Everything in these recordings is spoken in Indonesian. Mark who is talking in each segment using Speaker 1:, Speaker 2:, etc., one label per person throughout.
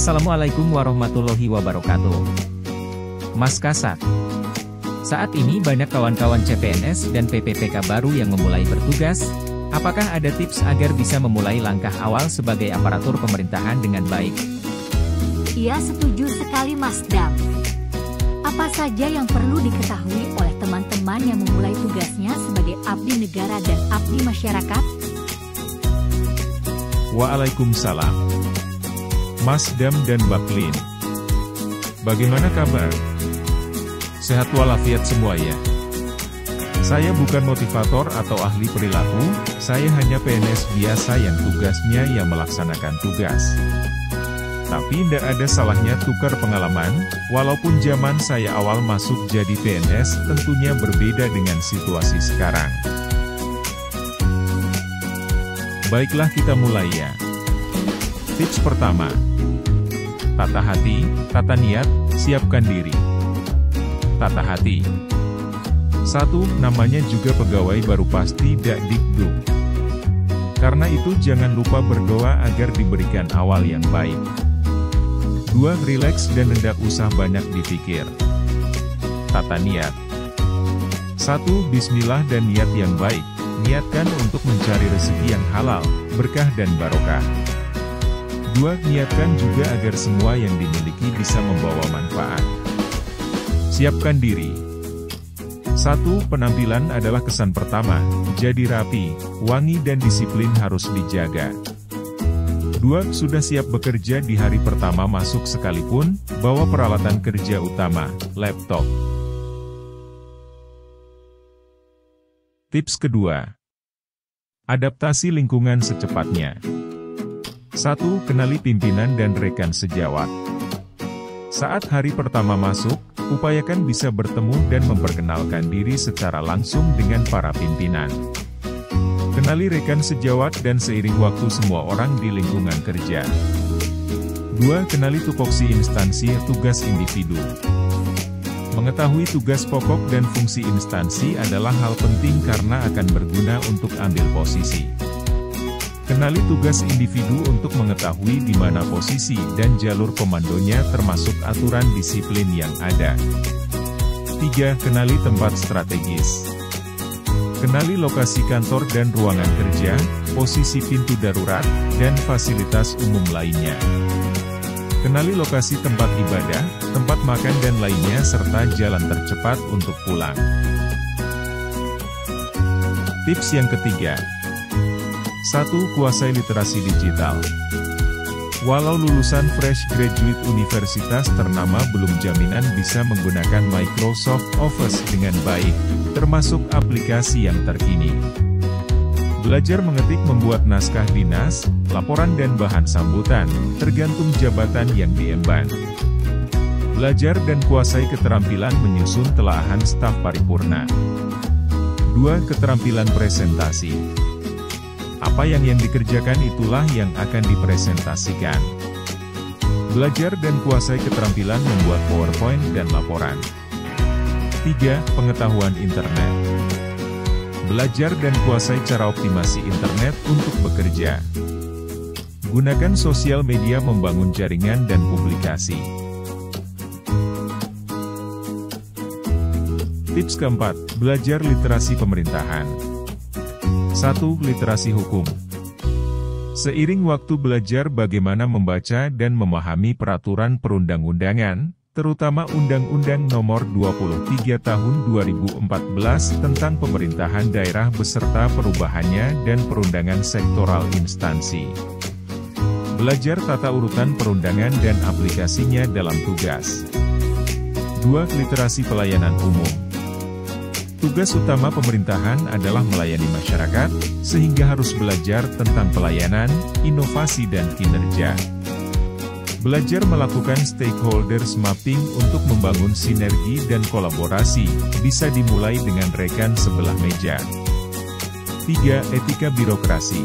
Speaker 1: Assalamualaikum warahmatullahi wabarakatuh. Mas Kasat. Saat ini banyak kawan-kawan CPNS dan PPPK baru yang memulai bertugas. Apakah ada tips agar bisa memulai langkah awal sebagai aparatur pemerintahan dengan baik?
Speaker 2: Iya, setuju sekali Mas Dam. Apa saja yang perlu diketahui oleh teman-teman yang memulai tugasnya sebagai abdi negara dan abdi masyarakat?
Speaker 3: Waalaikumsalam. Mas Dam dan Baklin. Bagaimana kabar? Sehat walafiat semua ya? Saya bukan motivator atau ahli perilaku, saya hanya PNS biasa yang tugasnya yang melaksanakan tugas. Tapi tidak ada salahnya tukar pengalaman, walaupun zaman saya awal masuk jadi PNS tentunya berbeda dengan situasi sekarang. Baiklah kita mulai ya. Tips pertama. Tata hati, tata niat, siapkan diri. Tata hati. 1. Namanya juga pegawai baru pasti dak dikduk. Karena itu jangan lupa berdoa agar diberikan awal yang baik. 2. Rileks dan tidak usah banyak dipikir. Tata niat. 1. Bismillah dan niat yang baik. Niatkan untuk mencari rezeki yang halal, berkah dan barokah. 2. Niatkan juga agar semua yang dimiliki bisa membawa manfaat. Siapkan diri. 1. Penampilan adalah kesan pertama, jadi rapi, wangi dan disiplin harus dijaga. 2. Sudah siap bekerja di hari pertama masuk sekalipun, bawa peralatan kerja utama, laptop. Tips kedua. Adaptasi lingkungan secepatnya. 1. Kenali pimpinan dan rekan sejawat. Saat hari pertama masuk, upayakan bisa bertemu dan memperkenalkan diri secara langsung dengan para pimpinan. Kenali rekan sejawat dan seiring waktu semua orang di lingkungan kerja. 2. Kenali tupoksi instansi tugas individu. Mengetahui tugas pokok dan fungsi instansi adalah hal penting karena akan berguna untuk ambil posisi. Kenali tugas individu untuk mengetahui di mana posisi dan jalur komandonya termasuk aturan disiplin yang ada. 3. Kenali tempat strategis. Kenali lokasi kantor dan ruangan kerja, posisi pintu darurat, dan fasilitas umum lainnya. Kenali lokasi tempat ibadah, tempat makan dan lainnya serta jalan tercepat untuk pulang. Tips yang ketiga. 1. Kuasai literasi digital. Walau lulusan fresh graduate universitas ternama belum jaminan bisa menggunakan Microsoft Office dengan baik, termasuk aplikasi yang terkini. Belajar mengetik membuat naskah dinas, laporan dan bahan sambutan, tergantung jabatan yang diemban. Belajar dan kuasai keterampilan menyusun telaahan staf paripurna. 2. Keterampilan presentasi. Apa yang dikerjakan itulah yang akan dipresentasikan. Belajar dan kuasai keterampilan membuat PowerPoint dan laporan. 3. Pengetahuan internet. Belajar dan kuasai cara optimasi internet untuk bekerja. Gunakan sosial media membangun jaringan dan publikasi. Tips keempat, belajar literasi pemerintahan. 1. Literasi hukum. Seiring waktu belajar bagaimana membaca dan memahami peraturan perundang-undangan, terutama Undang-Undang Nomor 23 Tahun 2014 tentang pemerintahan daerah beserta perubahannya dan perundangan sektoral instansi. Belajar tata urutan perundangan dan aplikasinya dalam tugas. 2. Literasi pelayanan umum. Tugas utama pemerintahan adalah melayani masyarakat, sehingga harus belajar tentang pelayanan, inovasi dan kinerja. Belajar melakukan stakeholders mapping untuk membangun sinergi dan kolaborasi, bisa dimulai dengan rekan sebelah meja. 3. Etika birokrasi.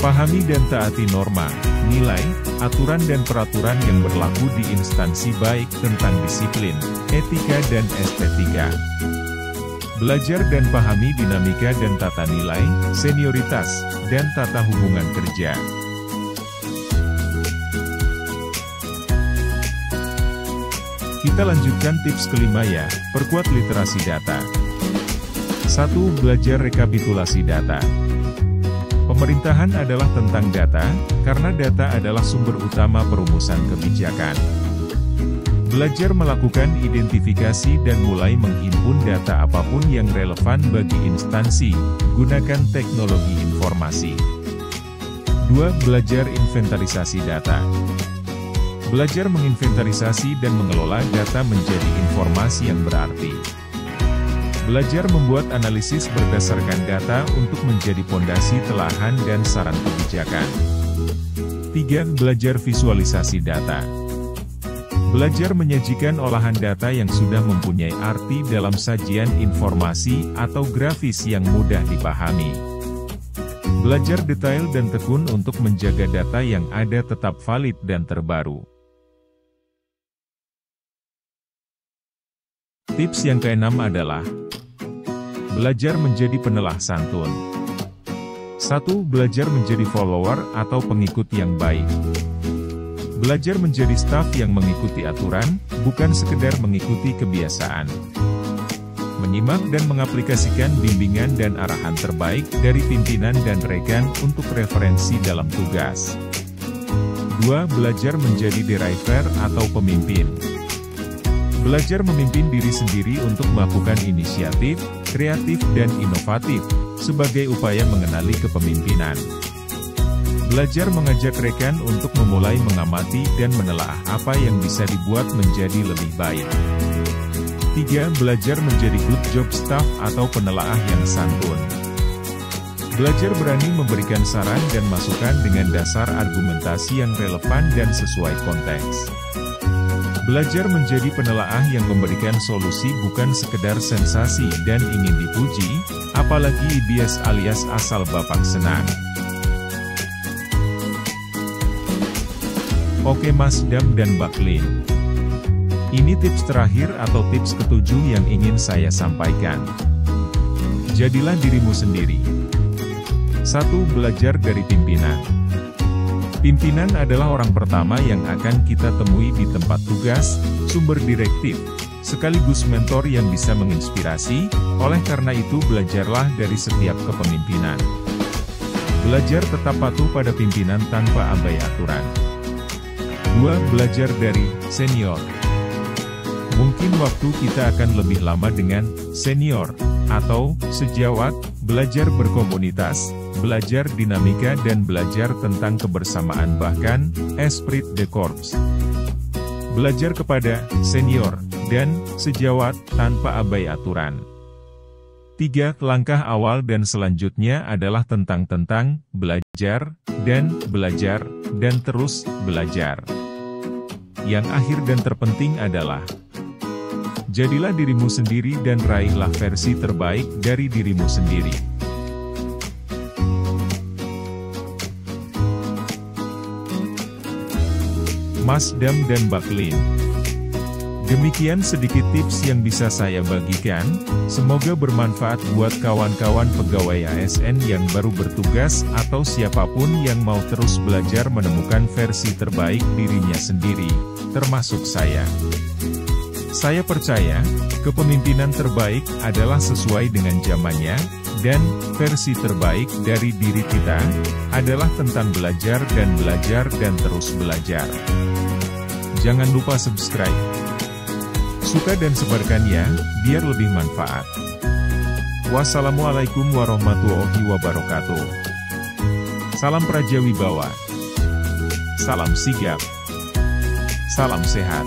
Speaker 3: Pahami dan taati norma, nilai, aturan dan peraturan yang berlaku di instansi baik tentang disiplin, etika dan estetika. Belajar dan pahami dinamika dan tata nilai, senioritas, dan tata hubungan kerja. Kita lanjutkan tips kelima ya, perkuat literasi data. 1. Belajar rekapitulasi data. Pemerintahan adalah tentang data, karena data adalah sumber utama perumusan kebijakan. Belajar melakukan identifikasi dan mulai menghimpun data apapun yang relevan bagi instansi, gunakan teknologi informasi. 2. Belajar inventarisasi data. Belajar menginventarisasi dan mengelola data menjadi informasi yang berarti. Belajar membuat analisis berdasarkan data untuk menjadi pondasi telahan dan saran kebijakan. 3. Belajar visualisasi data. Belajar menyajikan olahan data yang sudah mempunyai arti dalam sajian informasi atau grafis yang mudah dipahami. Belajar detail dan tekun untuk menjaga data yang ada tetap valid dan terbaru. Tips yang keenam adalah belajar menjadi penelah santun. 1. Belajar menjadi follower atau pengikut yang baik. Belajar menjadi staf yang mengikuti aturan, bukan sekedar mengikuti kebiasaan. Menyimak dan mengaplikasikan bimbingan dan arahan terbaik dari pimpinan dan rekan untuk referensi dalam tugas. 2. Belajar menjadi driver atau pemimpin. Belajar memimpin diri sendiri untuk melakukan inisiatif, kreatif dan inovatif, sebagai upaya mengenali kepemimpinan. Belajar mengajak rekan untuk memulai mengamati dan menelaah apa yang bisa dibuat menjadi lebih baik. 3. Belajar menjadi good job staff atau penelaah yang santun. Belajar berani memberikan saran dan masukan dengan dasar argumentasi yang relevan dan sesuai konteks. Belajar menjadi penelaah yang memberikan solusi bukan sekedar sensasi dan ingin dipuji, apalagi bias alias asal bapak senang. Oke Mas Dam dan Baklin. Ini tips terakhir atau tips ketujuh yang ingin saya sampaikan. Jadilah dirimu sendiri. 1. Belajar dari pimpinan. Pimpinan adalah orang pertama yang akan kita temui di tempat tugas, sumber direktif, sekaligus mentor yang bisa menginspirasi, oleh karena itu belajarlah dari setiap kepemimpinan. Belajar tetap patuh pada pimpinan tanpa abai aturan. 2. Belajar dari senior. Mungkin waktu kita akan lebih lama dengan senior, atau sejawat, belajar berkomunitas, belajar dinamika dan belajar tentang kebersamaan bahkan, esprit de corps. Belajar kepada senior, dan sejawat, tanpa abai aturan. 3. Langkah awal dan selanjutnya adalah tentang belajar, dan terus belajar. Yang akhir dan terpenting adalah jadilah dirimu sendiri dan raihlah versi terbaik dari dirimu sendiri. Mas Dam dan Baklin. Demikian sedikit tips yang bisa saya bagikan, semoga bermanfaat buat kawan-kawan pegawai ASN yang baru bertugas atau siapapun yang mau terus belajar menemukan versi terbaik dirinya sendiri, termasuk saya. Saya percaya, kepemimpinan terbaik adalah sesuai dengan zamannya, dan versi terbaik dari diri kita adalah tentang belajar dan terus belajar. Jangan lupa subscribe, suka dan sebarkan ya, biar lebih manfaat. Wassalamualaikum warahmatullahi wabarakatuh. Salam Praja Wibawa. Salam sigap. Salam sehat.